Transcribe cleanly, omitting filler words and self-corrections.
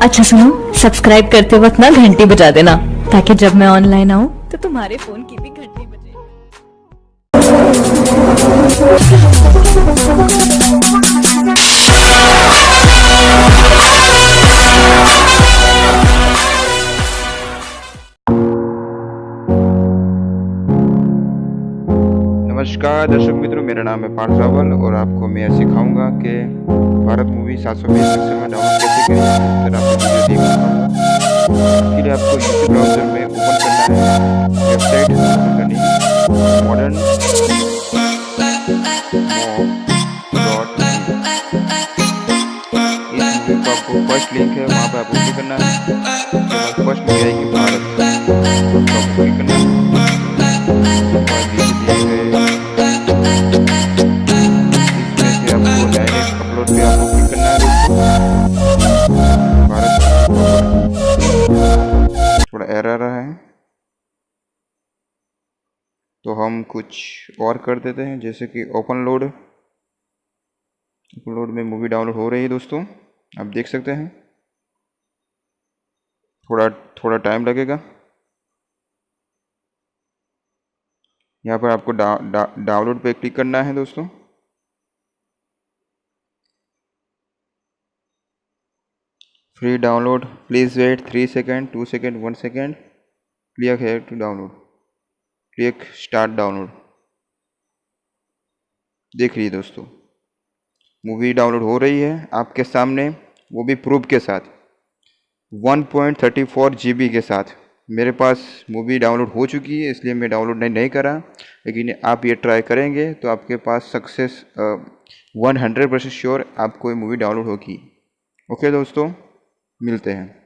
अच्छा सुनो, सब्सक्राइब करते वक्त ना घंटी बजा देना, ताकि जब मैं ऑनलाइन आऊँ तो तुम्हारे फोन की भी घंटी बजे। नमस्कार दर्शक मित्रों, मेरा नाम है पार्थ रावल और आपको मैं सिखाऊंगा कि भारत मूवी 720 पिक्सल में डाउनलोड कैसे करें। इस तरह आपको वीडियो देखना। इसके लिए आपको यूट्यूब ब्राउज़र में ओपन करना है, वेबसाइट ओपन करनी है मॉडर्न इस मूवी का आपको फर्स्ट लिंक है, वहाँ पर आपको क्लिक करना है। फर्स्ट मूवी आएगी भारत, आपको क्लिक करना है। अपलोड पे आपको क्लिक करना है दोस्तों। थोड़ा एरर आ रहा है तो हम कुछ और कर देते हैं, जैसे कि ओपन लोड में मूवी डाउनलोड हो रही है दोस्तों, आप देख सकते हैं। थोड़ा टाइम लगेगा। यहाँ पर आपको डाउनलोड पे क्लिक करना है दोस्तों। Free download, please wait 3 second, 2 second, 1 second. Click है to download, click start download. देख लीजिए दोस्तों, मूवी डाउनलोड हो रही है आपके सामने, वो भी प्रूफ के साथ 1.34 GB के साथ। मेरे पास मूवी डाउनलोड हो चुकी है, इसलिए मैं डाउनलोड नहीं करा, लेकिन आप ये ट्राई करेंगे तो आपके पास सक्सेस 100% श्योर आपको ये मूवी डाउनलोड होगी। ओके दोस्तों, मिलते हैं।